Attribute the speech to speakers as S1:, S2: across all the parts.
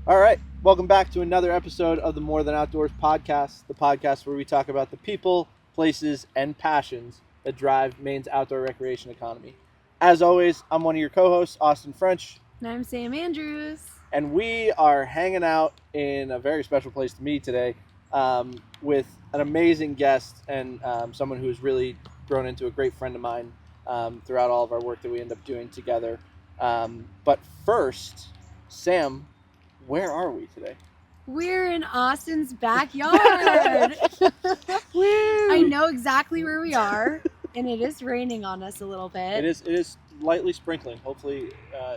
S1: All right, welcome back to another episode of the More Than Outdoors podcast, the podcast where we talk about the people, places, and passions that drive Maine's outdoor recreation economy. As always, I'm one of your co-hosts, Austin French.
S2: And I'm Sam Andrews.
S1: And we are hanging out in a very special place to me today with an amazing guest and someone who's really grown into a great friend of mine throughout all of our work that we end up doing together. But first, Sam, where are we today?
S2: We're in Austin's backyard. I know exactly where we are, and it is raining on us a little bit.
S1: It is lightly sprinkling. Hopefully,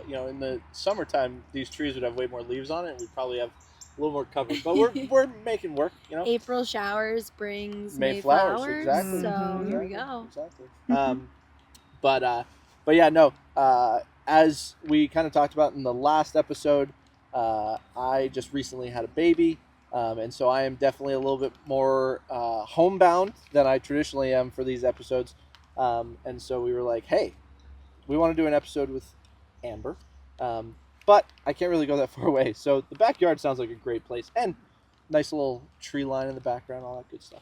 S1: in the summertime, these trees would have way more leaves on it, and we'd probably have a little more cover. But we're making work,
S2: April showers brings
S1: May flowers. Exactly.
S2: So here we go.
S1: Exactly. But yeah, no. As we kind of talked about in the last episode, I just recently had a baby, and so I am definitely a little bit more homebound than I traditionally am for these episodes. And so we were like, hey, we want to do an episode with Amber, but I can't really go that far away. So the backyard sounds like a great place, and nice little tree line in the background, all that good stuff.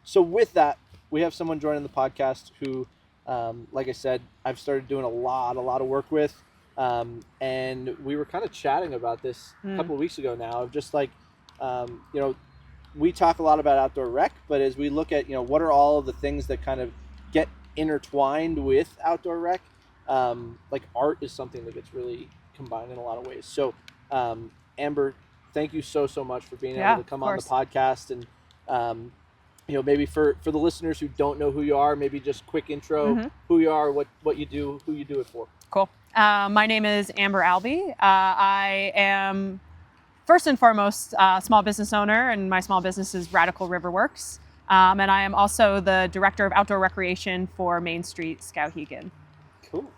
S1: So with that, we have someone joining the podcast who, like I said, I've started doing a lot of work with. And we were kind of chatting about this a couple of weeks ago now of just like, we talk a lot about outdoor rec, but as we look at, what are all of the things that kind of get intertwined with outdoor rec, like art is something that gets really combined in a lot of ways. So, Amber, thank you so much for being able to come on the podcast. And, maybe for the listeners who don't know who you are, maybe just quick intro, who you are, what you do, who you do it for.
S3: Cool. My name is Amber Albe. I am first and foremost a small business owner, and my small business is Radical Riverworks. And I am also the director of outdoor recreation for Main Street Skowhegan.
S1: Cool.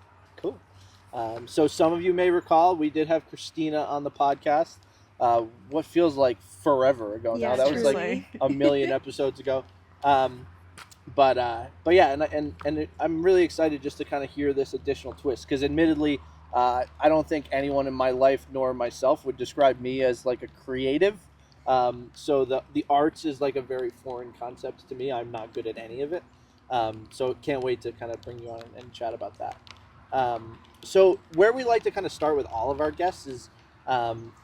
S1: So some of you may recall we did have Christina on the podcast. What feels like forever ago now. That was like a million episodes ago. But yeah, and I'm really excited just to kind of hear this additional twist, because admittedly, I don't think anyone in my life nor myself would describe me as like a creative. So the arts is like a very foreign concept to me. I'm not good at any of it. So can't wait to kind of bring you on and chat about that. So where we like to kind of start with all of our guests is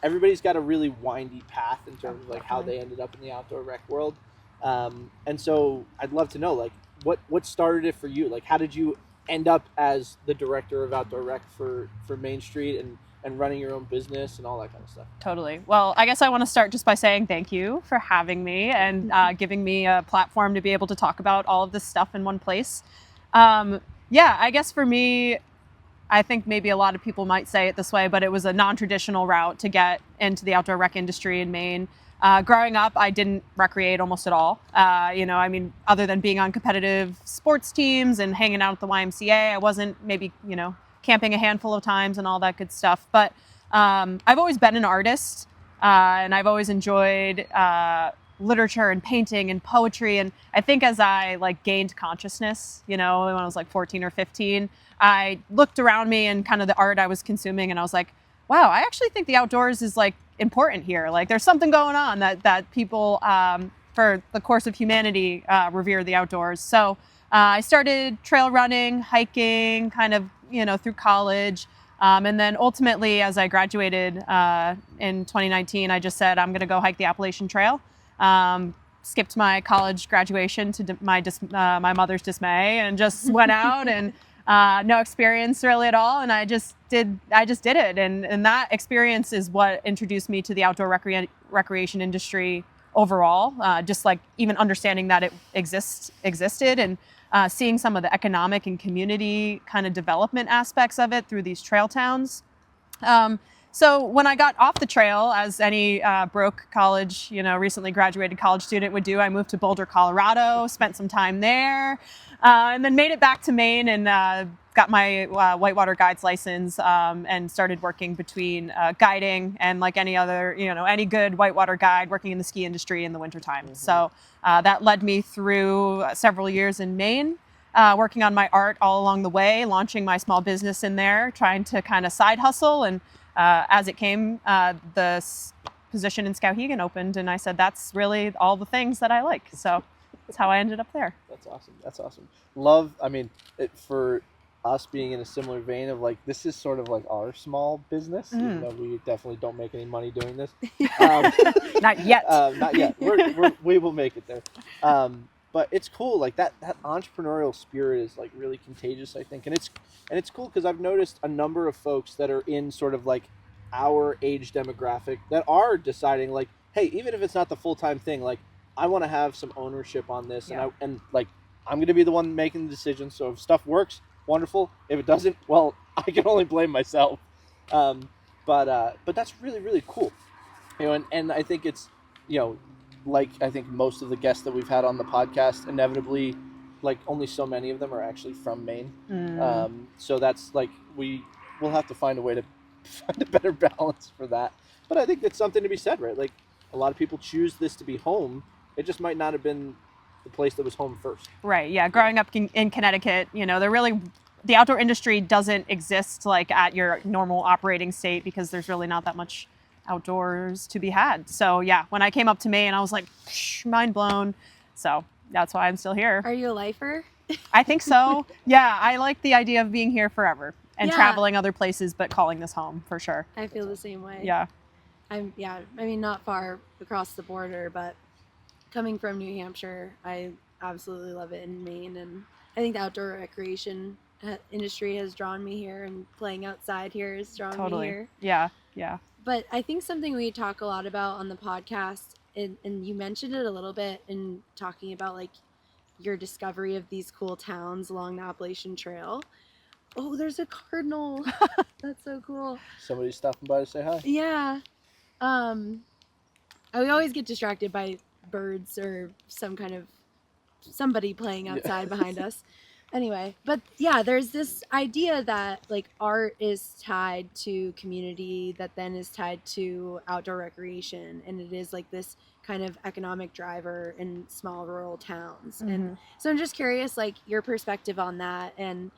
S1: everybody's got a really windy path in terms of like how they ended up in the outdoor rec world. And so I'd love to know, like, what started it for you? Like, how did you end up as the director of outdoor rec for Main Street and running your own business and all that kind of stuff?
S3: Totally. Well, I guess I want to start just by saying thank you for having me and giving me a platform to be able to talk about all of this stuff in one place. I guess for me, I think maybe a lot of people might say it this way, but it was a non-traditional route to get into the outdoor rec industry in Maine. Growing up, I didn't recreate almost at all. Other than being on competitive sports teams and hanging out at the YMCA, I wasn't maybe, camping a handful of times and all that good stuff. But I've always been an artist, and I've always enjoyed literature and painting and poetry. And I think as I gained consciousness, when I was 14 or 15, I looked around me and kind of the art I was consuming, and I was like, wow, I actually think the outdoors is important here. There's something going on that people for the course of humanity revere the outdoors. So I started trail running, hiking, kind of through college, and then ultimately as I graduated in 2019, I just said I'm going to go hike the Appalachian Trail. Skipped my college graduation to my mother's dismay, and just went out and no experience really at all, and I just did it, and that experience is what introduced me to the outdoor recreation industry overall. Just even understanding that it existed, and seeing some of the economic and community kind of development aspects of it through these trail towns. So when I got off the trail, as any broke college, recently graduated college student would do, I moved to Boulder, Colorado, spent some time there, and then made it back to Maine and got my whitewater guide's license and started working between guiding and like any other, any good whitewater guide working in the ski industry in the wintertime. Mm-hmm. So that led me through several years in Maine, working on my art all along the way, launching my small business in there, trying to kind of side hustle and as it came, position in Skowhegan opened, and I said, that's really all the things that I like. So that's how I ended up there.
S1: That's awesome. That's awesome. Love, I mean, for us being in a similar vein of like, this is sort of like our small business, even though we definitely don't make any money doing this.
S3: Not yet.
S1: Not yet. We will make it there. But it's cool. Like that entrepreneurial spirit is like really contagious, I think. And it's cool because I've noticed a number of folks that are in sort of like our age demographic that are deciding like, hey, even if it's not the full-time thing, like I want to have some ownership on this.
S3: Yeah.
S1: And like, I'm going to be the one making the decision. So if stuff works, wonderful. If it doesn't, well, I can only blame myself. But that's really, really cool. You know, and I think it's, you know, like I think most of the guests that we've had on the podcast, inevitably, like only so many of them are actually from Maine. So that's like, we'll have to find a way to find a better balance for that. But I think that's something to be said, right? Like a lot of people choose this to be home. It just might not have been the place that was home first.
S3: Right. Yeah. Growing up in Connecticut, you know, the outdoor industry doesn't exist like at your normal operating state because there's really not that much outdoors to be had. So yeah, when I came up to Maine, I was like, mind blown. So that's why I'm still here.
S2: Are you a lifer?
S3: I think so. Yeah. I like the idea of being here forever and traveling other places, but calling this home for sure.
S2: I feel the same way.
S3: Yeah.
S2: I mean, not far across the border, but coming from New Hampshire, I absolutely love it in Maine. And I think the outdoor recreation industry has drawn me here, and playing outside here has drawn me here.
S3: Yeah. Yeah.
S2: But I think something we talk a lot about on the podcast, and you mentioned it a little bit in talking about like your discovery of these cool towns along the Appalachian Trail. Oh, there's a cardinal. That's so cool.
S1: Somebody's stopping by to say hi.
S2: Yeah. We always get distracted by birds or somebody playing outside behind us. Anyway, but yeah, there's this idea that like art is tied to community that then is tied to outdoor recreation, and it is like this kind of economic driver in small rural towns. And so I'm just curious, like your perspective on that, and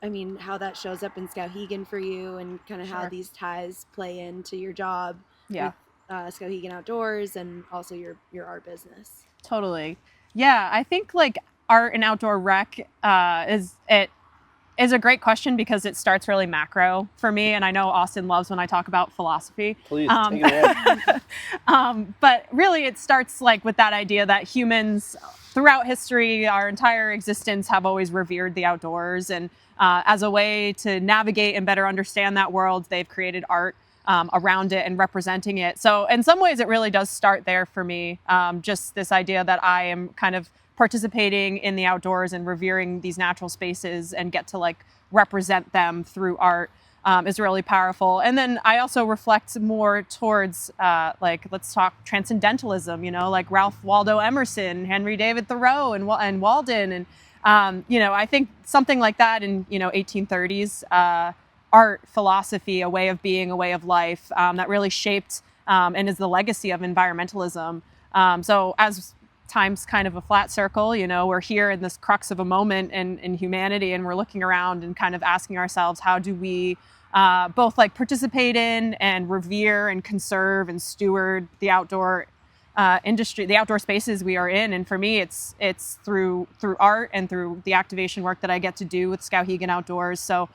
S2: I mean how that shows up in Skowhegan for you, and kind of how these ties play into your job with Skowhegan Outdoors and also your art business.
S3: Totally. Yeah, I think like art and outdoor rec is a great question because it starts really macro for me, and I know Austin loves when I talk about philosophy.
S1: Please take it away.
S3: But really, it starts like with that idea that humans throughout history, our entire existence, have always revered the outdoors, and as a way to navigate and better understand that world, they've created art around it and representing it. So in some ways, it really does start there for me. Just this idea that I am kind of participating in the outdoors and revering these natural spaces and get to like represent them through art is really powerful. And then I also reflect more towards like, let's talk transcendentalism, you know, like Ralph Waldo Emerson, Henry David Thoreau, and Walden. And, you know, I think something like that in, you know, 1830s art, philosophy, a way of being, a way of life that really shaped and is the legacy of environmentalism. So as time's kind of a flat circle, you know, we're here in this crux of a moment in humanity, and we're looking around and kind of asking ourselves, how do we both like participate in and revere and conserve and steward the outdoor industry, the outdoor spaces we are in. And for me, it's through art and through the activation work that I get to do with Skowhegan Outdoors. So,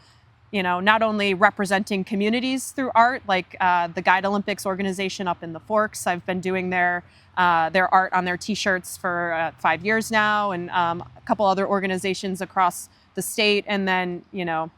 S3: you know, not only representing communities through art, like the Guide Olympics organization up in the Forks. I've been doing their art on their T-shirts for 5 years now, and a couple other organizations across the state. And then, you know,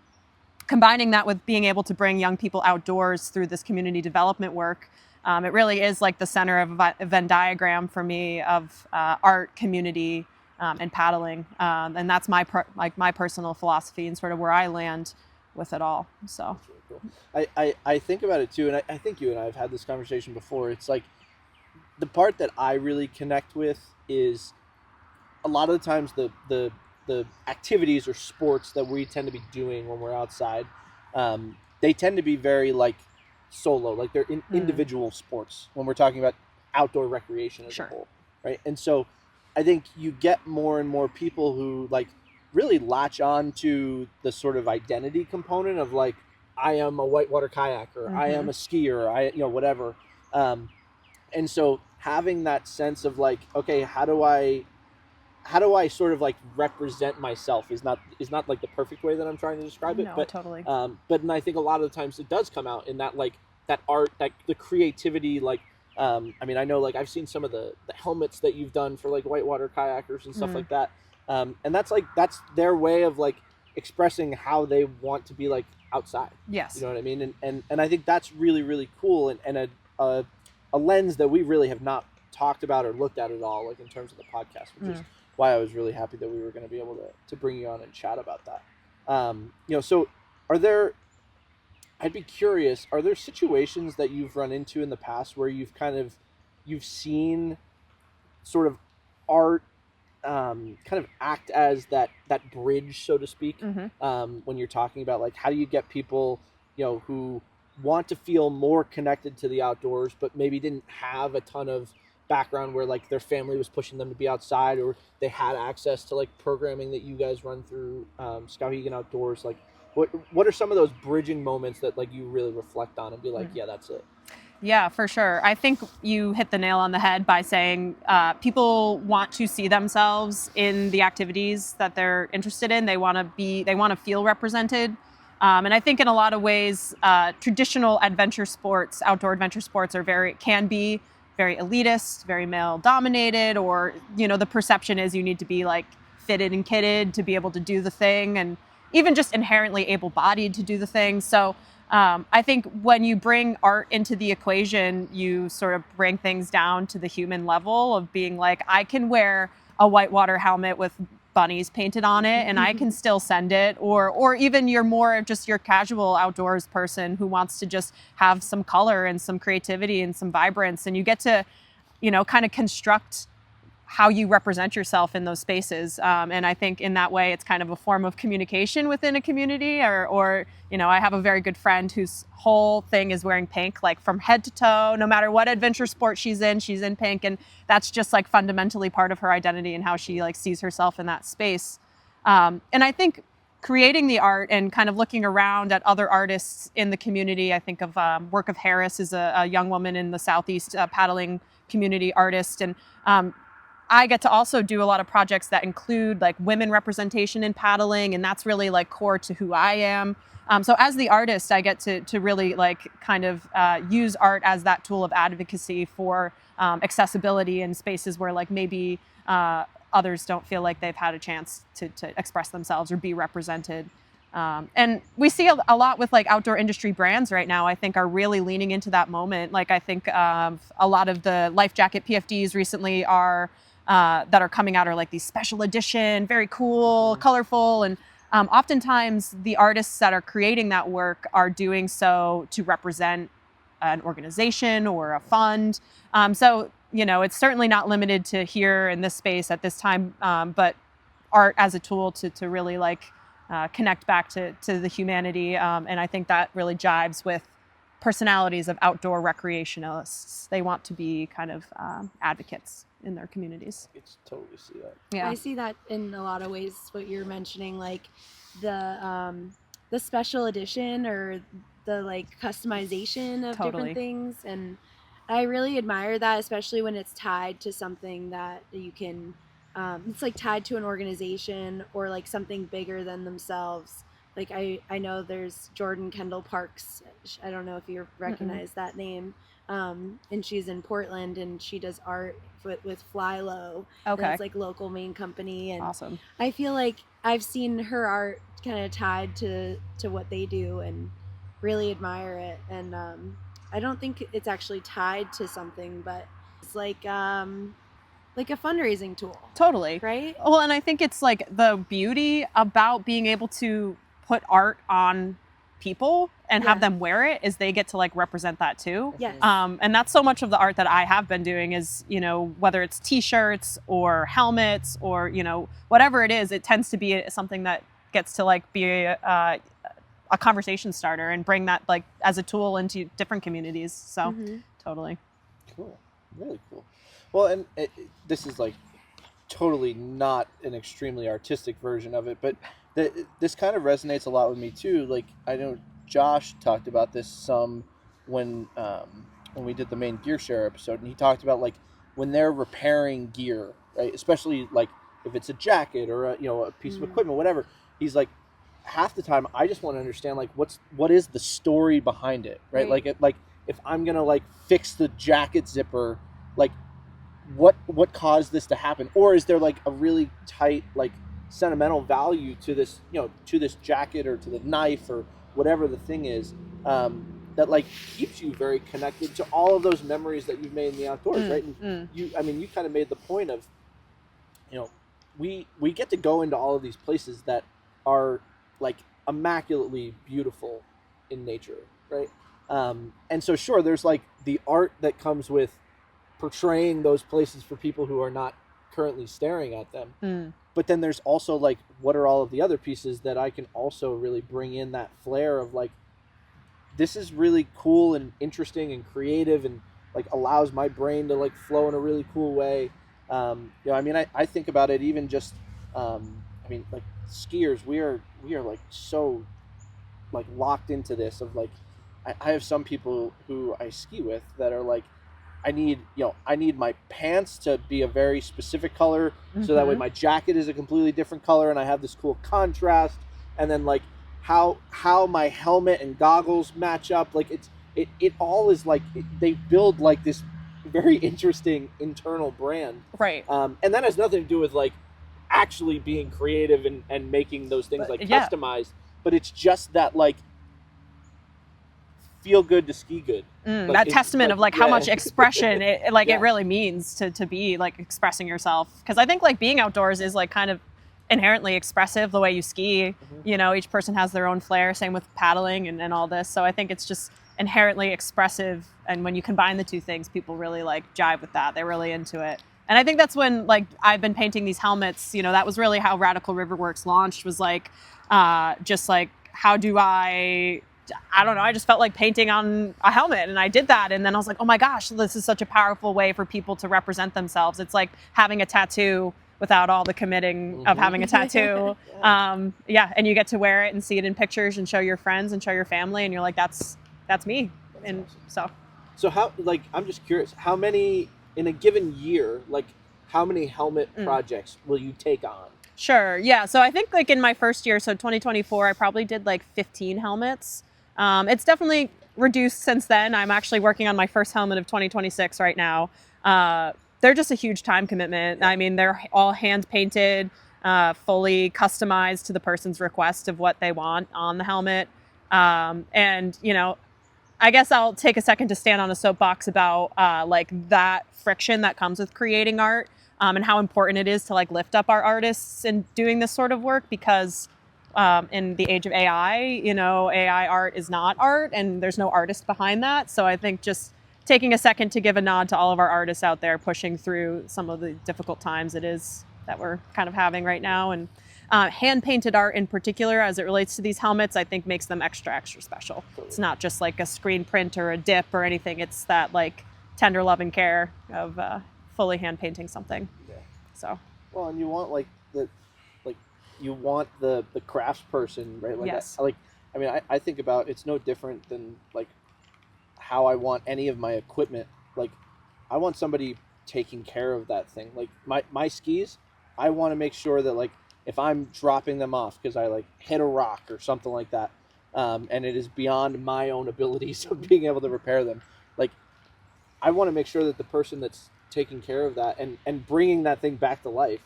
S3: combining that with being able to bring young people outdoors through this community development work. It really is like the center of a Venn diagram for me of art, community, and paddling. And that's my personal philosophy and sort of where I land with it all. So
S1: really cool. I think about it too, and I think you and I have had this conversation before. It's like the part that I really connect with is a lot of the times the activities or sports that we tend to be doing when we're outside, they tend to be very like solo, like they're individual sports when we're talking about outdoor recreation as a whole, right? And so I think you get more and more people who like really latch on to the sort of identity component of like, I am a whitewater kayaker, I am a skier, whatever. And so having that sense of like, okay, how do I sort of like represent myself is not like the perfect way that I'm trying to describe it.
S3: No,
S1: but
S3: totally.
S1: But I think a lot of the times it does come out in that like that art, that the creativity, like I mean, I know like I've seen some of the helmets that you've done for like whitewater kayakers and stuff like that. And that's their way of like expressing how they want to be like outside.
S3: Yes.
S1: You know what I mean? And I think that's really, really cool, and a lens that we really have not talked about or looked at all, like in terms of the podcast, which is why I was really happy that we were going to be able to bring you on and chat about that. So I'd be curious, are there situations that you've run into in the past where you've seen sort of art kind of act as that bridge, so to speak, when you're talking about like how do you get people, who want to feel more connected to the outdoors, but maybe didn't have a ton of background where like their family was pushing them to be outside, or they had access to like programming that you guys run through Skowhegan Outdoors. Like what are some of those bridging moments that like you really reflect on and be like, yeah, that's it?
S3: Yeah, for sure. I think you hit the nail on the head by saying people want to see themselves in the activities that they're interested in. They want to feel represented. And I think in a lot of ways, traditional adventure sports, outdoor adventure sports can be very elitist, very male dominated, or, the perception is you need to be like fitted and kitted to be able to do the thing, and even just inherently able-bodied to do the thing. So I think when you bring art into the equation, you sort of bring things down to the human level of being like, I can wear a whitewater helmet with bunnies painted on it and I can still send it, or even you're more just your casual outdoors person who wants to just have some color and some creativity and some vibrance, and you get to, kind of construct how you represent yourself in those spaces. And I think in that way, it's kind of a form of communication within a community, or I have a very good friend whose whole thing is wearing pink, like from head to toe, no matter what adventure sport she's in pink. And that's just like fundamentally part of her identity and how she like sees herself in that space. And I think creating the art and kind of looking around at other artists in the community, I think of Work of Harris is a young woman in the Southeast paddling community artist. And I get to also do a lot of projects that include like women representation in paddling, and that's really like core to who I am. So as the artist, I get to really like kind of use art as that tool of advocacy for accessibility in spaces where like maybe others don't feel like they've had a chance to express themselves or be represented. And we see a lot with like outdoor industry brands right now, I think are really leaning into that moment. Like I think a lot of the life jacket PFDs recently that are coming out are like these special edition, very cool, colorful. And oftentimes the artists that are creating that work are doing so to represent an organization or a fund. So, it's certainly not limited to here in this space at this time, but art as a tool to really like connect back to the humanity. And I think that really jives with personalities of outdoor recreationalists. They want to be kind of advocates in their communities.
S1: I totally see that.
S3: Yeah,
S2: I see that in a lot of ways. What you're mentioning, like the special edition or the like customization of different things, and I really admire that, especially when it's tied to something that you can. It's like tied to an organization or like something bigger than themselves. Like I know there's Jordan Kendall Parks. I don't know if you recognize that name. And she's in Portland and she does art with Fly Low.
S3: Okay.
S2: It's like local Maine company. And
S3: awesome.
S2: I feel like I've seen her art kind of tied to what they do and really admire it. And I don't think it's actually tied to something, but it's like a fundraising tool.
S3: Totally.
S2: Right?
S3: Well, and I think it's like the beauty about being able to put art on people and have them wear it is they get to like represent that too.
S2: Yes.
S3: And that's so much of the art that I have been doing is, whether it's t-shirts or helmets or, whatever it is, it tends to be something that gets to like be a conversation starter and bring that like as a tool into different communities. So totally.
S1: Cool. Really cool. Well, and this is like totally not an extremely artistic version of it, but this kind of resonates a lot with me too. Like I don't, Josh talked about this some when we did the Main Gear Share episode, and he talked about like when they're repairing gear, right? Especially like if it's a jacket or a piece of equipment, whatever. He's like, half the time I just want to understand like what is the story behind it, right? Like if I'm gonna like fix the jacket zipper, like what caused this to happen, or is there like a really tight like sentimental value to this to this jacket or to the knife or whatever the thing is, that like keeps you very connected to all of those memories that you've made in the outdoors, right? And you kind of made the point of, we get to go into all of these places that are like immaculately beautiful in nature, right? And so sure, there's like the art that comes with portraying those places for people who are not currently staring at them. But then there's also like, what are all of the other pieces that I can also really bring in that flair of like, this is really cool and interesting and creative and like allows my brain to like flow in a really cool way. I think about it even just, like skiers, we are like so like locked into this of like, I have some people who I ski with that are like, I need my pants to be a very specific color, so that way my jacket is a completely different color and I have this cool contrast. And then like how my helmet and goggles match up. Like it all is like, they build like this very interesting internal brand.
S3: Right.
S1: And that has nothing to do with like actually being creative and making those things like customized, but it's just that like feel good to ski good.
S3: That testament of like how much expression it really means to be like expressing yourself. Because I think like being outdoors is like kind of inherently expressive the way you ski. Each person has their own flair, same with paddling and all this. So I think it's just inherently expressive, and when you combine the two things, people really like jive with that. They're really into it. And I think that's when like I've been painting these helmets, that was really how Radical Riverworks launched, was like just like, how do I don't know, I just felt like painting on a helmet, and I did that. And then I was like, oh my gosh, this is such a powerful way for people to represent themselves. It's like having a tattoo without all the committing of having a tattoo. And you get to wear it and see it in pictures and show your friends and show your family, and you're like, that's me. And
S1: awesome. So how, like, I'm just curious, how many in a given year, like how many helmet projects will you take on?
S3: Sure. Yeah. So I think like in my first year, so 2024, I probably did like 15 helmets. It's definitely reduced since then. I'm actually working on my first helmet of 2026 right now. They're just a huge time commitment. I mean, they're all hand painted, fully customized to the person's request of what they want on the helmet. I guess I'll take a second to stand on a soapbox about like that friction that comes with creating art, and how important it is to like lift up our artists in doing this sort of work, because in the age of AI, AI art is not art, and there's no artist behind that. So I think just taking a second to give a nod to all of our artists out there pushing through some of the difficult times it is that we're kind of having right now. And hand-painted art in particular, as it relates to these helmets, I think makes them extra special. It's not just like a screen print or a dip or anything. It's that like tender love and care of fully hand-painting something. Yeah. So. Well,
S1: and you want the craftsperson, right? Like,
S3: yes.
S1: I think about, it's no different than like how I want any of my equipment. Like, I want somebody taking care of that thing. Like my skis, I want to make sure that like if I'm dropping them off because I like hit a rock or something like that, and it is beyond my own abilities of being able to repair them, like I want to make sure that the person that's taking care of that and bringing that thing back to life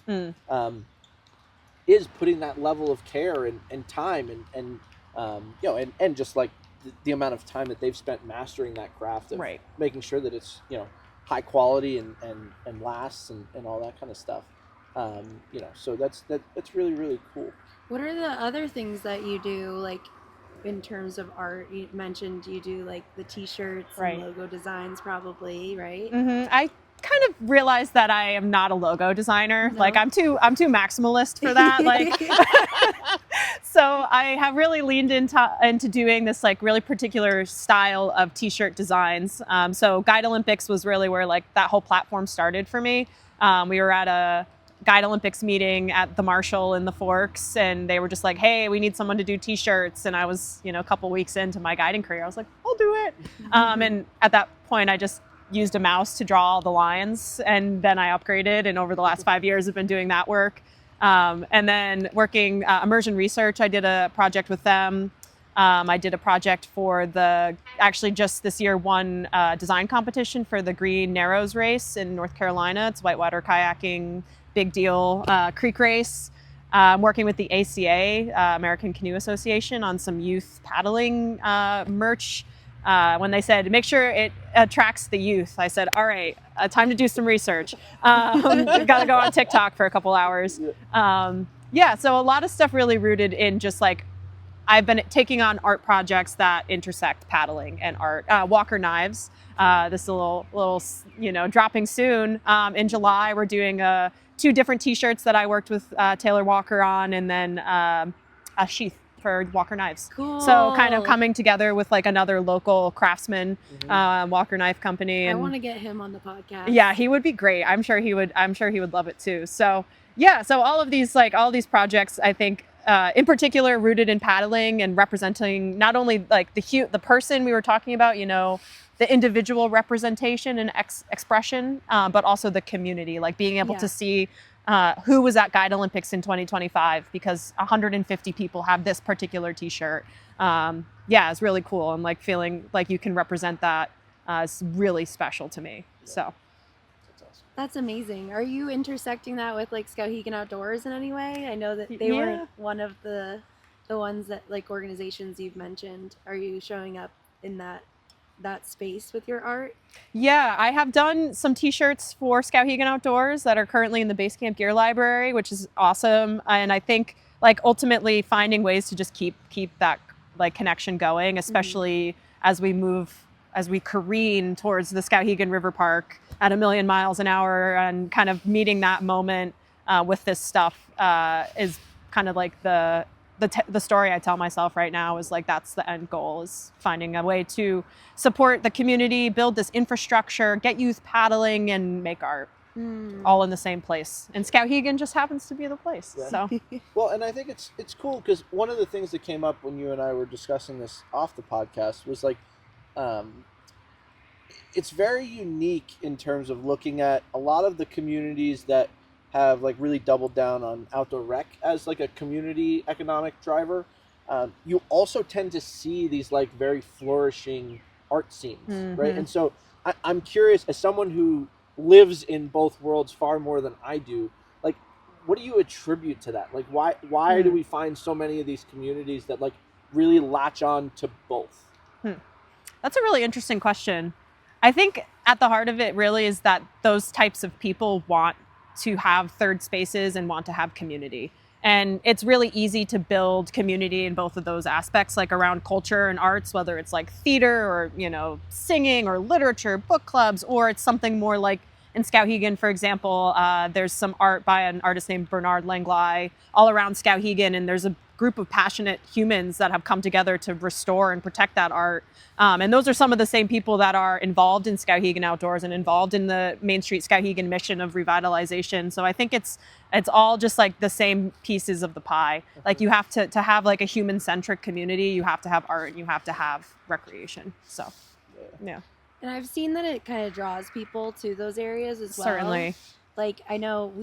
S1: is putting that level of care and time and just like the amount of time that they've spent mastering that craft of making sure that it's high quality and lasts and all that kind of stuff. So that's really, really cool.
S2: What are the other things that you do, like in terms of art? You mentioned you do like the t-shirts and logo designs probably, right?
S3: I kind of realized that I am not a logo designer. No? Like I'm too maximalist for that. Like, so I have really leaned into doing this like really particular style of t-shirt designs. So Guide Olympics was really where like that whole platform started for me. We were at Guide Olympics meeting at the Marshall in the Forks, and they were just like, hey, we need someone to do t-shirts. And I was, a couple weeks into my guiding career. I was like, I'll do it. And at that point, I just used a mouse to draw all the lines, and then I upgraded. And over the last 5 years, I've been doing that work. And then working immersion research, I did a project with them. I did a project for actually just this year won design competition for the Green Narrows race in North Carolina. It's whitewater kayaking, big deal, creek race. I'm working with the ACA, American Canoe Association, on some youth paddling merch. When they said, make sure it attracts the youth, I said, all right, time to do some research. Got to go on TikTok for a couple hours. So a lot of stuff really rooted in just like, I've been taking on art projects that intersect paddling and art. Walker Knives, this is a little, dropping soon. In July, we're doing 2 different t-shirts that I worked with Taylor Walker on, and then a sheath for Walker Knives.
S2: Cool.
S3: So kind of coming together with like another local craftsman, Walker Knife Company. And
S2: I want to get him on the podcast.
S3: Yeah, he would be great. I'm sure he would love it too. So yeah, so all of these projects, I think, in particular rooted in paddling and representing not only like the person we were talking about, the individual representation and expression, but also the community, like being able to see who was at Guide Olympics in 2025, because 150 people have this particular t-shirt. It's really cool. And like feeling like you can represent that is really special to me. So.
S2: That's amazing. Are you intersecting that with like Skowhegan Outdoors in any way? I know that they were one of the ones that like organizations you've mentioned. Are you showing up in that space with your art?
S3: Yeah, I have done some t-shirts for Skowhegan Outdoors that are currently in the Base Camp Gear Library, which is awesome. And I think like ultimately finding ways to just keep that like connection going, especially as we careen towards the Skowhegan River Park at 1,000,000 miles an hour, and kind of meeting that moment with this stuff is kind of like the story I tell myself right now is like, that's the end goal, is finding a way to support the community, build this infrastructure, get youth paddling, and make art all in the same place. And Skowhegan just happens to be the place. Yeah. So,
S1: well, and I think it's cool because one of the things that came up when you and I were discussing this off the podcast was like, it's very unique in terms of looking at a lot of the communities that have like really doubled down on outdoor rec as like a community economic driver. You also tend to see these like very flourishing art scenes, right? And so I'm curious, as someone who lives in both worlds far more than I do, like, what do you attribute to that? Like, why do we find so many of these communities that like really latch on to both?
S3: That's a really interesting question. I think at the heart of it really is that those types of people want to have third spaces and want to have community. And it's really easy to build community in both of those aspects, like around culture and arts, whether it's like theater or, singing or literature, book clubs, or it's something more like in Skowhegan, for example, there's some art by an artist named Bernard Langley all around Skowhegan, and there's a group of passionate humans that have come together to restore and protect that art. And those are some of the same people that are involved in Skowhegan Outdoors and involved in the Main Street Skowhegan mission of revitalization. So I think it's all just like the same pieces of the pie. Like you have to have like a human-centric community, you have to have art, and you have to have recreation. So, yeah.
S2: And I've seen that it kind of draws people to those areas as well.
S3: Certainly.
S2: Like I know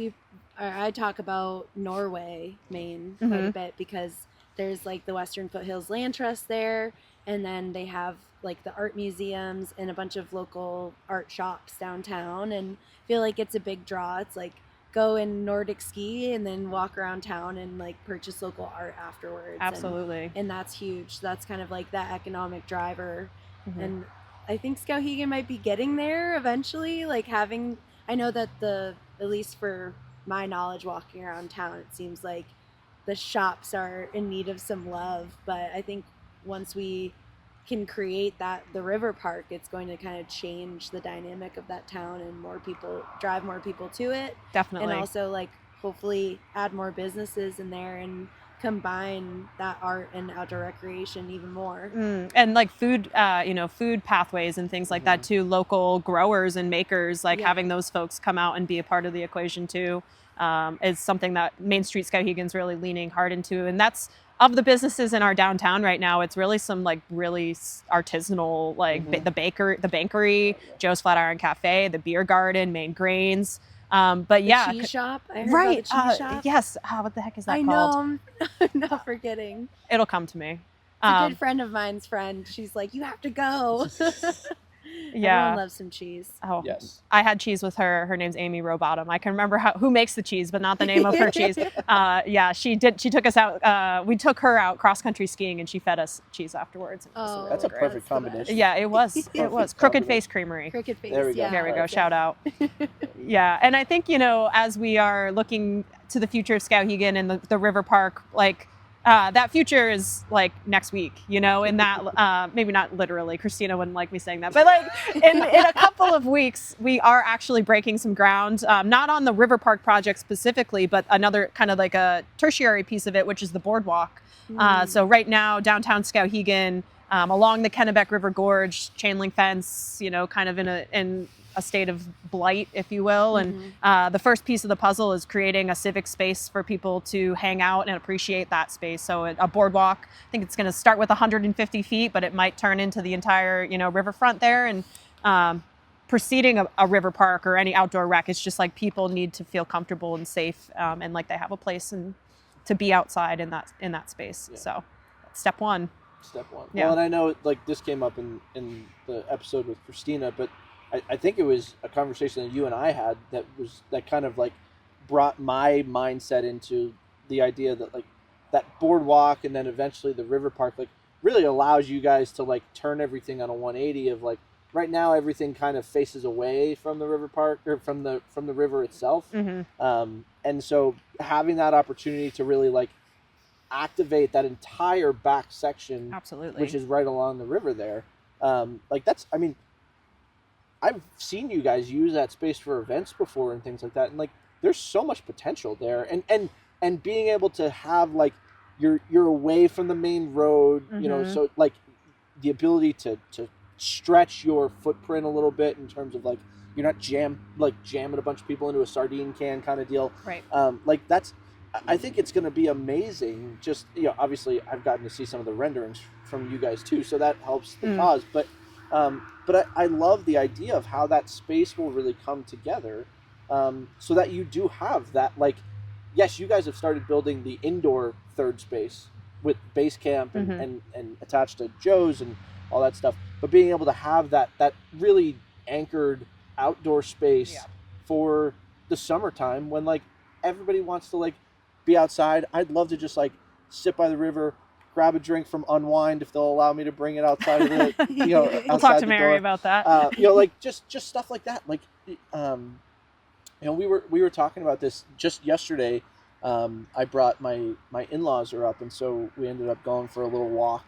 S2: I talk about Norway, Maine quite a bit, because there's like the Western Foothills Land Trust there, and then they have like the art museums and a bunch of local art shops downtown, and I feel like it's a big draw. It's like go and Nordic ski and then walk around town and like purchase local art afterwards.
S3: Absolutely.
S2: And that's huge. That's kind of like that economic driver. And I think Skowhegan might be getting there eventually, like having, I know that at least for my knowledge walking around town, it seems like the shops are in need of some love, but I think once we can create the river park, it's going to kind of change the dynamic of that town and drive more people to it.
S3: Definitely.
S2: And also like hopefully add more businesses in there and combine that art and outdoor recreation even more.
S3: And like food, food pathways and things like that too. Local growers and makers, like having those folks come out and be a part of the equation too, is something that Main Street Skowhegan's really leaning hard into. And that's, of the businesses in our downtown right now, it's really some like really artisanal, like the bankery, Joe's Flatiron Cafe, the beer garden, Maine Grains. But
S2: the cheese shop. I heard
S3: right.
S2: about the cheese shop.
S3: Yes. What the heck is that
S2: I
S3: called?
S2: know. I'm not forgetting.
S3: It'll come to me.
S2: It's a good friend of mine's friend. She's like, you have to go.
S3: Yeah.
S2: Everyone loves some cheese.
S3: Oh,
S1: yes.
S3: I had cheese with her. Her name's Amy Rowbottom. I can remember who makes the cheese, but not the name of her cheese. Yeah, she did. She took us out. We took her out cross country skiing, and she fed us cheese afterwards.
S2: Oh,
S1: that's a perfect combination.
S3: Yeah, it was. It was Crooked Face Creamery.
S2: Crooked Face.
S1: There we go.
S2: Yeah.
S3: There we go. Shout out. Yeah, and I think as we are looking to the future of Skowhegan and the river park, like. That future is like next week, in that, maybe not literally, Christina wouldn't like me saying that, but like in a couple of weeks, we are actually breaking some ground, not on the river park project specifically, but another kind of like a tertiary piece of it, which is the boardwalk. So right now, downtown Skowhegan, along the Kennebec River Gorge, chain link fence, kind of in a state of blight, if you will. And the first piece of the puzzle is creating a civic space for people to hang out and appreciate that space. So a boardwalk, I think it's going to start with 150 feet, but it might turn into the entire, riverfront there. And preceding a river park or any outdoor rec, it's just like people need to feel comfortable and safe, and like they have a place to be outside in that space. Yeah. So that's step one.
S1: Yeah. Well, and I know like this came up in the episode with Christina, but I think it was a conversation that you and I had that kind of like brought my mindset into the idea that like that boardwalk and then eventually the river park like really allows you guys to like turn everything on a 180 of like right now everything kind of faces away from the river park or from the river itself. And so having that opportunity to really like activate that entire back section,
S3: absolutely,
S1: which is right along the river there, like that's, I mean, I've seen you guys use that space for events before and things like that, and like there's so much potential there, and being able to have like you're away from the main road, so like the ability to stretch your footprint a little bit in terms of like you're not jamming a bunch of people into a sardine can kind of deal,
S3: right?
S1: Like that's, I think it's going to be amazing. Just obviously I've gotten to see some of the renderings from you guys too, so that helps the cause, but I love the idea of how that space will really come together, so that you do have that, like, yes, you guys have started building the indoor third space with base camp and attached to Joe's and all that stuff, but being able to have that really anchored outdoor space for the summertime when like everybody wants to like be outside. I'd love to just like sit by the river, grab a drink from Unwind if they'll allow me to bring it outside of the,
S3: we'll talk to Mary about that.
S1: Like just stuff like that. Like, we were talking about this just yesterday. I brought my in-laws are up, and so we ended up going for a little walk.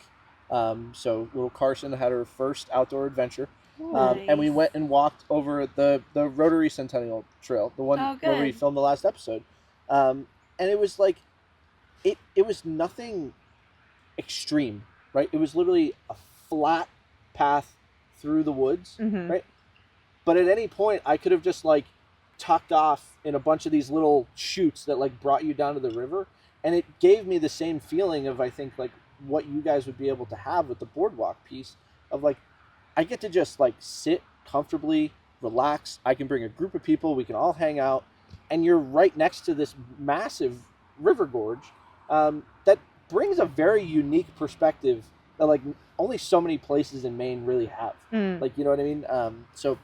S1: So little Carson had her first outdoor adventure.
S2: Nice.
S1: And we went and walked over the Rotary Centennial Trail, the one where we filmed the last episode. And it was like, it was nothing extreme, right? It was literally a flat path through the woods, right? But at any point I could have just like tucked off in a bunch of these little chutes that like brought you down to the river, and it gave me the same feeling of, I think, like what you guys would be able to have with the boardwalk piece of like, I get to just like sit comfortably, relax. I can bring a group of people, we can all hang out, and you're right next to this massive river gorge that brings a very unique perspective that like only so many places in Maine really have. Like, you know what I mean? So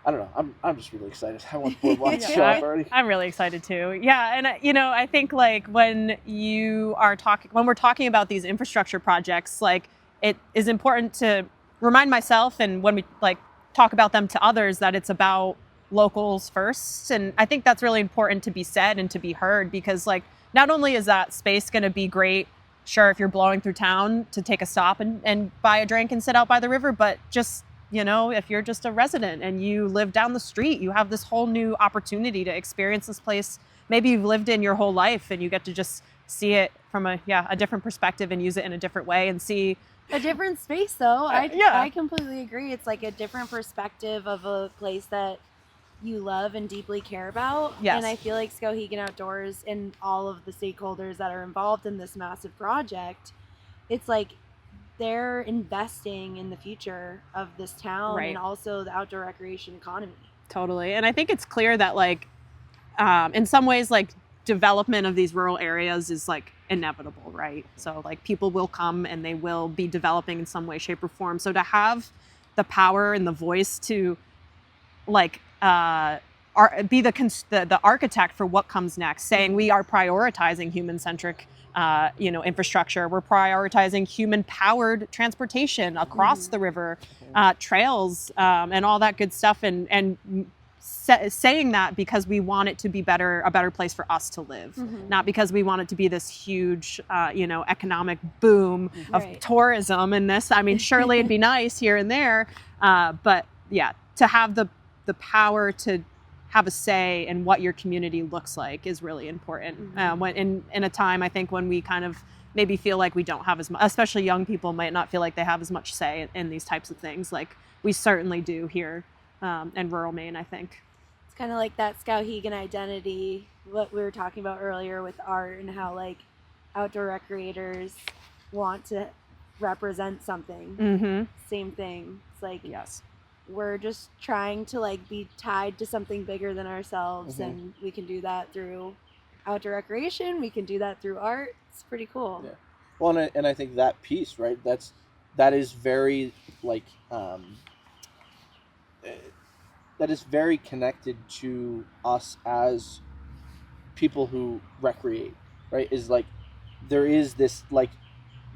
S1: I don't know. I'm just really excited. I want boardwalk to show up already.
S3: I'm really excited too. Yeah, and I think like when we're talking about these infrastructure projects, like it is important to remind myself, and when we like talk about them to others, that it's about locals first. And I think that's really important to be said and to be heard, because like not only is that space going to be great, sure, if you're blowing through town to take a stop and buy a drink and sit out by the river, but just, if you're just a resident and you live down the street, you have this whole new opportunity to experience this place. Maybe you've lived in your whole life and you get to just see it from a different perspective and use it in a different way and see
S2: a different space though.
S3: yeah.
S2: I completely agree. It's like a different perspective of a place that you love and deeply care about.
S3: Yes.
S2: And I feel like Skowhegan Outdoors and all of the stakeholders that are involved in this massive project, it's like they're investing in the future of this town
S3: Right.
S2: and also the outdoor recreation economy.
S3: Totally. And I think it's clear that like in some ways like development of these rural areas is like inevitable, right? So like people will come and they will be developing in some way, shape, or form. So to have the power and the voice to like be the architect for what comes next, saying we are prioritizing human-centric infrastructure. We're prioritizing human-powered transportation across the river, trails, and all that good stuff, and saying that because we want it to be a better place for us to live, not because we want it to be this huge, economic boom of tourism and this. I mean, surely it'd be nice here and there, but yeah, to have the power to have a say in what your community looks like is really important. When in a time, I think, when we kind of maybe feel like we don't have as much, especially young people might not feel like they have as much say in these types of things. Like we certainly do here in rural Maine, I think.
S2: It's kind of like that Skowhegan identity, what we were talking about earlier with art and how like outdoor recreators want to represent something. Same thing. It's like,
S3: yes,
S2: we're just trying to like be tied to something bigger than ourselves, and we can do that through outdoor recreation. We can do that through art. It's pretty cool.
S1: Yeah. Well, and I think that piece, right? That is very like that is very connected to us as people who recreate, right? Is like there is this like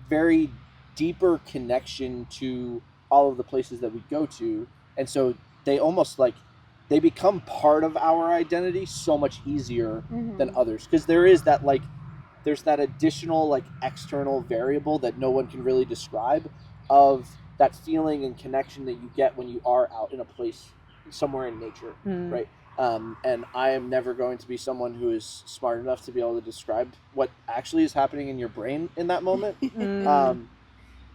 S1: very deeper connection to all of the places that we go to. And so they almost like they become part of our identity so much easier than others, because there is that like there's that additional like external variable that no one can really describe of that feeling and connection that you get when you are out in a place somewhere in nature, right? And I am never going to be someone who is smart enough to be able to describe what actually is happening in your brain in that moment.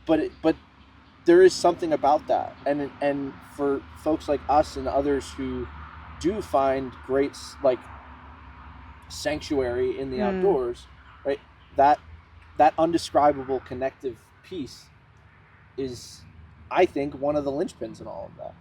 S1: But there is something about that, and for folks like us and others who do find great like sanctuary in the outdoors, right? That undescribable connective piece is, I think, one of the linchpins in all of that.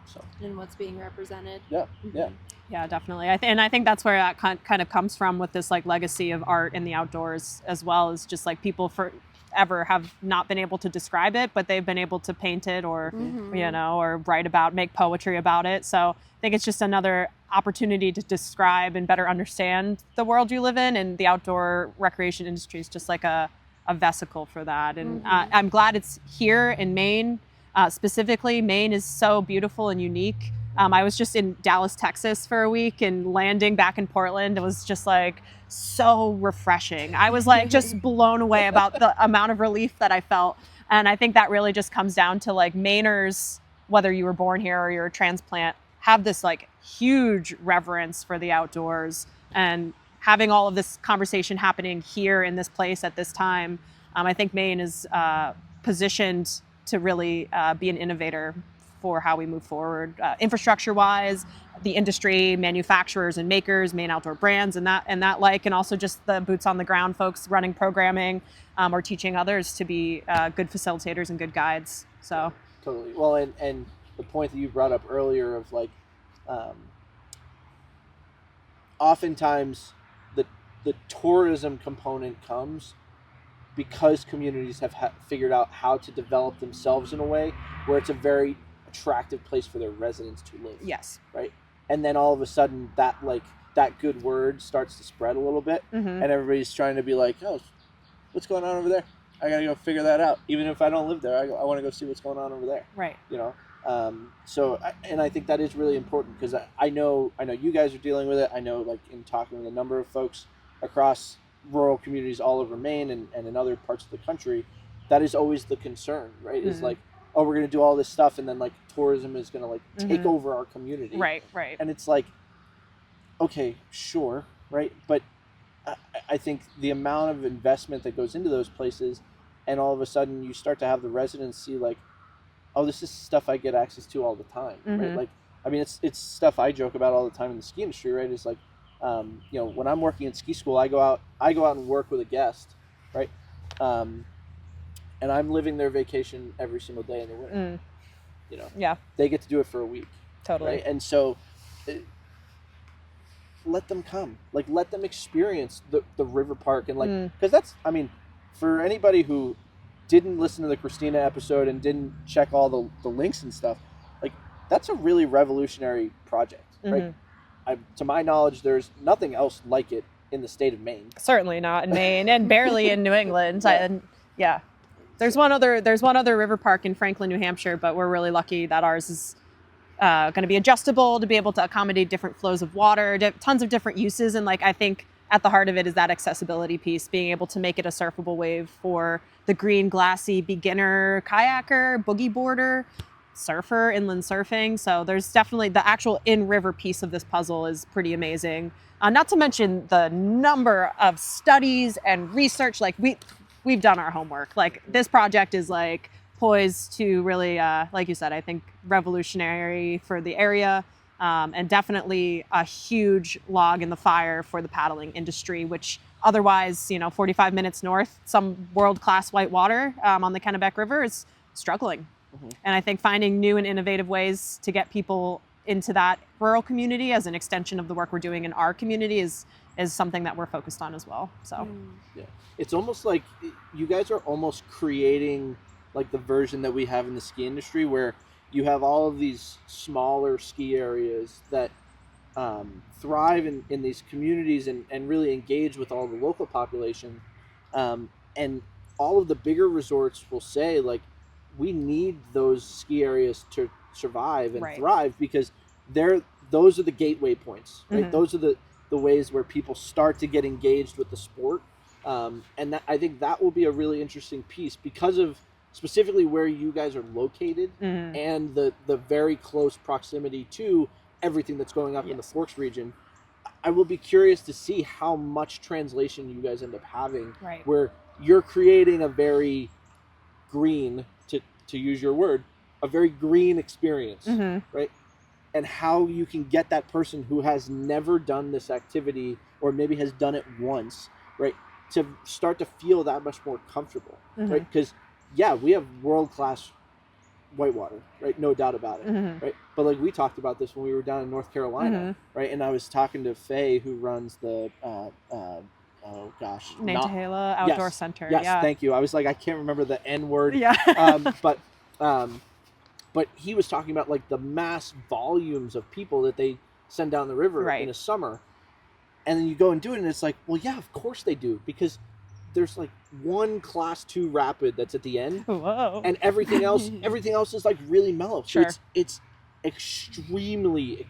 S1: So
S2: and what's being represented.
S3: Yeah, definitely. And I think that's where that kind of comes from with this like legacy of art in the outdoors as well, is just like people forever have not been able to describe it, but they've been able to paint it or or write about, make poetry about it. So I think it's just another opportunity to describe and better understand the world you live in, and the outdoor recreation industry is just like a vesicle for that. And I'm glad it's here in Maine. Specifically, Maine is so beautiful and unique. I was just in Dallas, Texas for a week, and landing back in Portland, it was just like so refreshing. I was like just blown away about the amount of relief that I felt. And I think that really just comes down to like Mainers, whether you were born here or you're a transplant, have this like huge reverence for the outdoors, and having all of this conversation happening here in this place at this time. I think Maine is positioned to really be an innovator for how we move forward, infrastructure-wise, the industry, manufacturers and makers, Maine outdoor brands, and that like, and also just the boots on the ground folks running programming or teaching others to be good facilitators and good guides. So
S1: totally. Well, and the point that you brought up earlier of like, oftentimes the tourism component comes because communities have figured out how to develop themselves in a way where it's a very attractive place for their residents to live.
S3: Yes.
S1: Right. And then all of a sudden that good word starts to spread a little bit, and everybody's trying to be like, oh, what's going on over there? I gotta go figure that out. Even if I don't live there, I want to go see what's going on over there.
S3: Right.
S1: I think that is really important, because I know you guys are dealing with it. I know, like, in talking with a number of folks across rural communities all over Maine and in other parts of the country, that is always the concern, right? Is like, oh, we're going to do all this stuff, and then like tourism is going to like take over our community.
S3: Right.
S1: And it's like, okay, sure, right? But I think the amount of investment that goes into those places, and all of a sudden you start to have the residents see like, oh, this is stuff I get access to all the time, right? Like, I mean, it's stuff I joke about all the time in the ski industry, right? It's like, you know, when I'm working in ski school, I go out and work with a guest, right? And I'm living their vacation every single day in the winter. You know,
S3: Yeah,
S1: they get to do it for a week,
S3: totally.
S1: right? And so, let them come, like, let them experience the river park, and like, because that's, I mean, for anybody who didn't listen to the Christina episode and didn't check all the links and stuff, like, that's a really revolutionary project, right? To my knowledge, there's nothing else like it in the state of Maine.
S3: Certainly not in Maine, and barely in New England.
S1: Yeah.
S3: There's one other river park in Franklin, New Hampshire, but we're really lucky that ours is going to be adjustable to be able to accommodate different flows of water, tons of different uses. And like, I think at the heart of it is that accessibility piece, being able to make it a surfable wave for the green, glassy beginner kayaker, boogie boarder, surfer, inland surfing. So there's definitely the actual in-river piece of this puzzle is pretty amazing. Not to mention the number of studies and research. Like, we've done our homework. Like, this project is like poised to really, like you said, I think revolutionary for the area, and definitely a huge log in the fire for the paddling industry, which otherwise, you know, 45 minutes north, some world-class white water on the Kennebec River is struggling. And I think finding new and innovative ways to get people into that rural community as an extension of the work we're doing in our community is something that we're focused on as well. So
S1: yeah, it's almost like you guys are almost creating like the version that we have in the ski industry, where you have all of these smaller ski areas that thrive in these communities and really engage with all the local population, and all of the bigger resorts will say, like, we need those ski areas to survive and thrive, because those are the gateway points, right? Those are the ways where people start to get engaged with the sport, and that, I think that will be a really interesting piece because of specifically where you guys are located, and the very close proximity to everything that's going up in the Forks region. I will be curious to see how much translation you guys end up having, where you're creating a very green, to use your word, a very green experience, right? And how you can get that person who has never done this activity, or maybe has done it once, right, to start to feel that much more comfortable, right? Because yeah, we have world-class whitewater, right? No doubt about it, right? But like, we talked about this when we were down in North Carolina, right? And I was talking to Faye, who runs the
S3: Nantahala Outdoor Center.
S1: Yes, thank you. I was like, I can't remember the N word. But he was talking about like the mass volumes of people that they send down the river in a summer, and then you go and do it, and it's like, well, yeah, of course they do, because there's like one class 2 rapid that's at the end.
S3: Whoa.
S1: And everything else is like really mellow.
S3: Sure.
S1: So it's extremely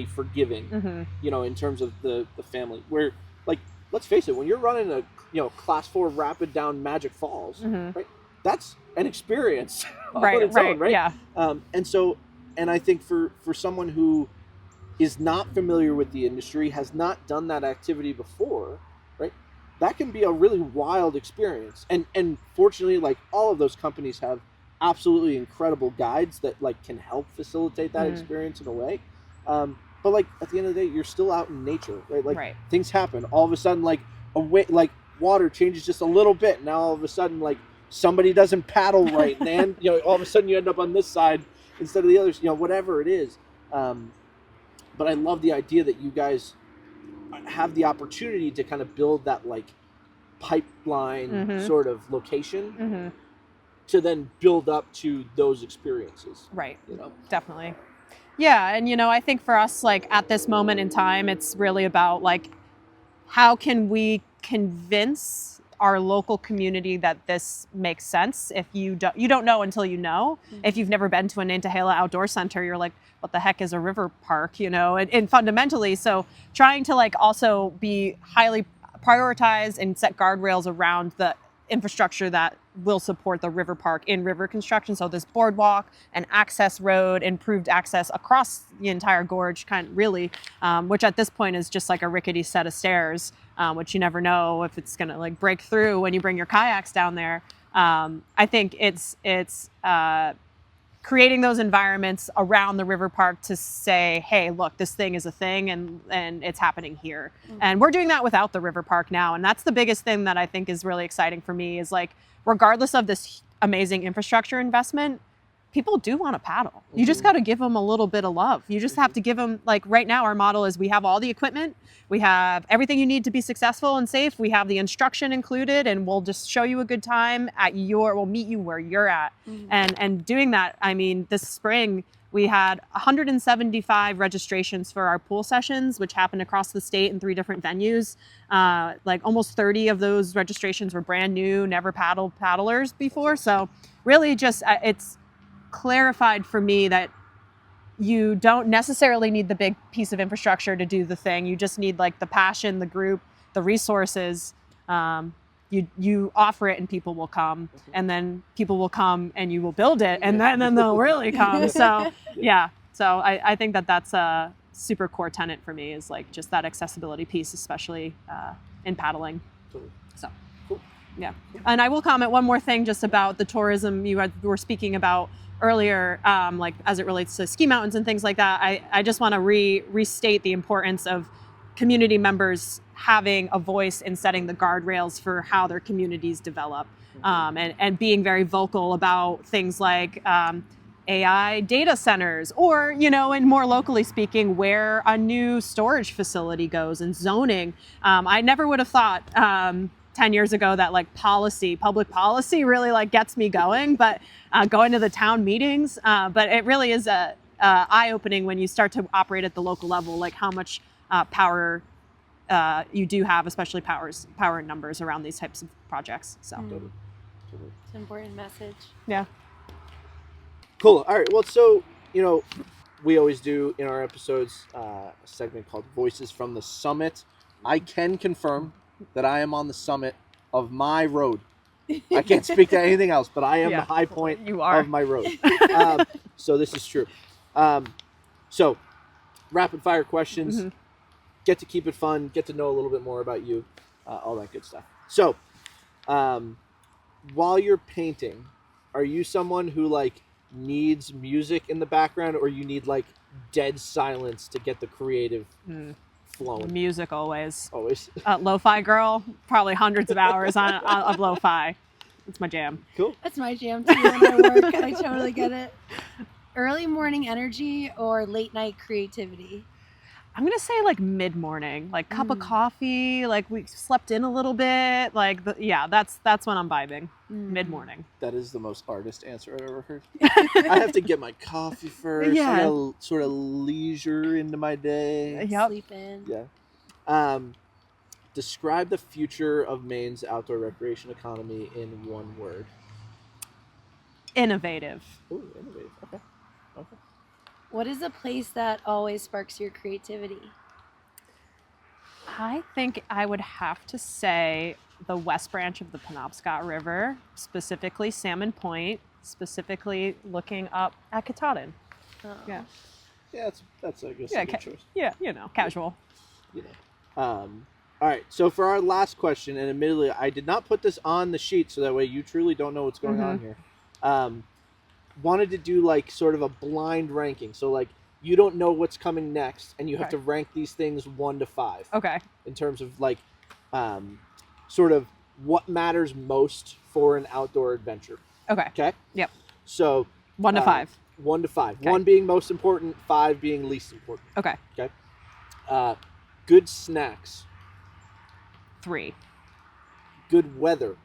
S1: forgiving, you know, in terms of the family. Where, like, let's face it, when you're running a, you know, class 4 rapid down Magic Falls, right? That's an experience on its own, right?
S3: Yeah.
S1: And I think for someone who is not familiar with the industry, has not done that activity before, right? That can be a really wild experience. And fortunately, like, all of those companies have absolutely incredible guides that like can help facilitate that experience in a way. But like, at the end of the day, you're still out in nature, right? Like, things happen. All of a sudden, like, water changes just a little bit. Now all of a sudden, like, somebody doesn't paddle right, and then, you know, all of a sudden you end up on this side instead of the others, you know, whatever it is. But I love the idea that you guys have the opportunity to kind of build that like pipeline sort of location to then build up to those experiences.
S3: Right.
S1: You know?
S3: Definitely. Yeah. And, you know, I think for us, like, at this moment in time, it's really about like, how can we convince our local community that this makes sense? If you don't know until you know. If you've never been to a Nantahala Outdoor Center, you're like, what the heck is a river park, you know? And fundamentally, so trying to like also be highly prioritized and set guardrails around the infrastructure that will support the river park in river construction. So this boardwalk and access road, improved access across the entire gorge, kind of really, which at this point is just like a rickety set of stairs. which you never know if it's gonna like break through when you bring your kayaks down there. I think it's creating those environments around the river park to say, hey, look, this thing is a thing and it's happening here. Mm-hmm. And we're doing that without the river park now. And that's the biggest thing that I think is really exciting for me is like, regardless of this amazing infrastructure investment, people do want to paddle. Mm-hmm. You just got to give them a little bit of love. You just have to give them, like right now, our model is we have all the equipment. We have everything you need to be successful and safe. We have the instruction included, and we'll just show you a good time we'll meet you where you're at. Mm-hmm. And doing that, I mean, this spring, we had 175 registrations for our pool sessions, which happened across the state in 3 different venues. Like almost 30 of those registrations were brand new, never paddled paddlers before. So really just, it's clarified for me that you don't necessarily need the big piece of infrastructure to do the thing. You just need like the passion, the group, the resources. You offer it and people will come, and then people will come and you will build it, and then they'll really come. So yeah, so I think that's a super core tenet for me is like just that accessibility piece, especially in paddling. So yeah, and I will comment one more thing just about the tourism you were speaking about earlier, like as it relates to ski mountains and things like that. I just want to restate the importance of community members having a voice in setting the guardrails for how their communities develop, and being very vocal about things like AI data centers, or, you know, and more locally speaking, where a new storage facility goes and zoning. I never would have thought 10 years ago that like public policy really like gets me going, but going to the town meetings, but it really is eye-opening when you start to operate at the local level, like how much power you do have, especially power in numbers around these types of projects. So
S2: it's an important message.
S3: Yeah.
S1: Cool. All right. Well, so, you know, we always do in our episodes a segment called Voices from the Summit. I can confirm that I am on the summit of my road. I can't speak to anything else, but I am the high point of my road. So this is true. So rapid fire questions. Mm-hmm. Get to keep it fun. Get to know a little bit more about you. All that good stuff. So while you're painting, are you someone who like needs music in the background, or you need like dead silence to get the creative flowing?
S3: Music always.
S1: Always.
S3: Lo-fi girl, probably hundreds of hours of lo-fi. It's my jam.
S1: Cool.
S2: That's my jam too when I work. I totally get it. Early morning energy or late night creativity?
S3: I'm going to say like mid-morning, like cup of coffee, like we slept in a little bit. Like, that's when I'm vibing. Mid-morning.
S1: That is the most artist answer I've ever heard. I have to get my coffee first. Yeah. I gotta sort of leisure into my day.
S2: Yep. Sleep in.
S1: Yeah. Describe the future of Maine's outdoor recreation economy in one word.
S3: Innovative.
S1: Ooh, innovative. Okay.
S2: What is a place that always sparks your creativity?
S3: I think I would have to say the west branch of the Penobscot River, specifically Salmon Point, specifically looking up at Katahdin.
S2: Oh.
S1: Yeah, that's I guess a good choice.
S3: Yeah, casual.
S1: All right, so for our last question, and admittedly, I did not put this on the sheet, so that way you truly don't know what's going on here. Wanted to do like sort of a blind ranking. So like you don't know what's coming next, and you have to rank these things 1 to 5.
S3: Okay.
S1: In terms of like sort of what matters most for an outdoor adventure.
S3: Okay.
S1: Okay?
S3: Yep.
S1: So
S3: 1 to 5.
S1: 1 to 5.
S3: Okay.
S1: 1 being most important, 5 being least important.
S3: Okay.
S1: Okay. Good snacks.
S3: 3.
S1: Good weather.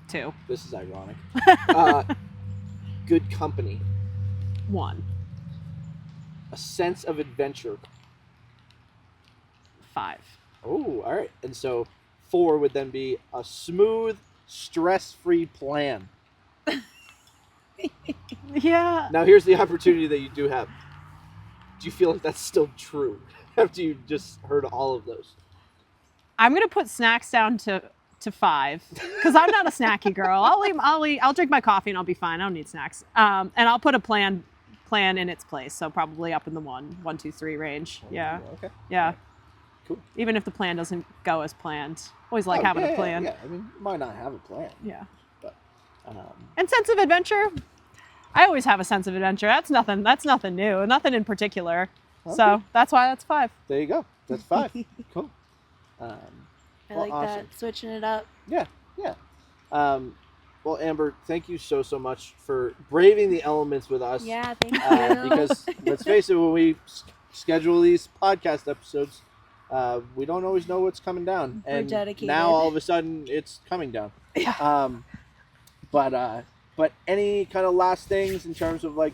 S3: 2.
S1: This is ironic. Good company.
S3: 1.
S1: A sense of adventure.
S3: 5.
S1: Oh, all right. And so 4 would then be a smooth, stress-free plan.
S3: Yeah.
S1: Now here's the opportunity that you do have. Do you feel like that's still true after you just heard all of those?
S3: I'm going to put snacks down to 5 because I'm not a snacky girl. I'll drink my coffee and I'll be fine. I don't need snacks. And I'll put a plan in its place. So probably up in the 1, 2, 3 range. Yeah.
S1: Okay.
S3: Yeah.
S1: Cool.
S3: Even if the plan doesn't go as planned. Always like having a plan.
S1: Yeah, I mean, you might not have a plan.
S3: Yeah.
S1: But,
S3: and sense of adventure. I always have a sense of adventure. That's nothing new. Nothing in particular.
S1: okay.
S3: So that's why that's 5.
S1: There you go. That's 5. Cool.
S2: I
S1: well,
S2: like
S1: awesome.
S2: that, switching it up.
S1: Yeah. Well, Amber, thank you so much for braving the elements with us.
S2: Yeah, thank you.
S1: Because let's face it, when we schedule these podcast episodes, we don't always know what's coming down.
S2: We're
S1: And
S2: dedicated.
S1: now all of a sudden it's coming down.
S3: Yeah.
S1: But any kind of last things in terms of like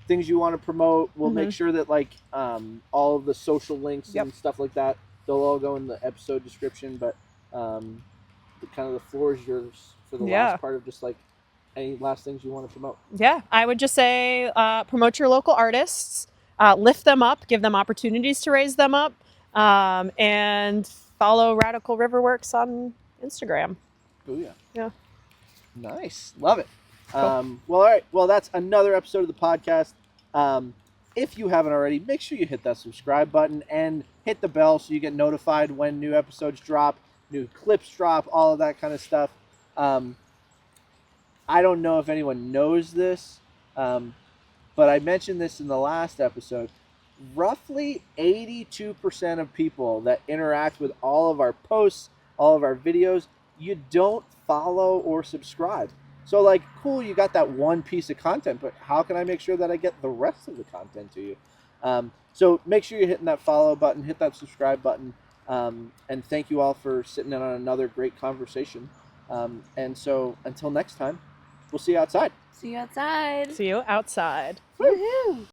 S1: things you want to promote, we'll make sure that like all of the social links and stuff like that, they'll all go in the episode description. But the floor is yours for the last part of just like any last things you want to promote.
S3: Yeah, I would just say promote your local artists, lift them up, give them opportunities to raise them up, and follow Radical Riverworks on Instagram.
S1: Oh yeah.
S3: Yeah.
S1: Nice. Love it.
S3: Cool.
S1: Well, all right. Well, that's another episode of the podcast. If you haven't already, make sure you hit that subscribe button and hit the bell so you get notified when new episodes drop, new clips drop, all of that kind of stuff. I don't know if anyone knows this, but I mentioned this in the last episode. Roughly 82% of people that interact with all of our posts, all of our videos, you don't follow or subscribe. So like, cool, you got that one piece of content, but how can I make sure that I get the rest of the content to you? So make sure you're hitting that follow button, hit that subscribe button, and thank you all for sitting in on another great conversation. And so until next time, we'll see you outside.
S2: See you outside.
S3: See you outside.
S2: Woohoo!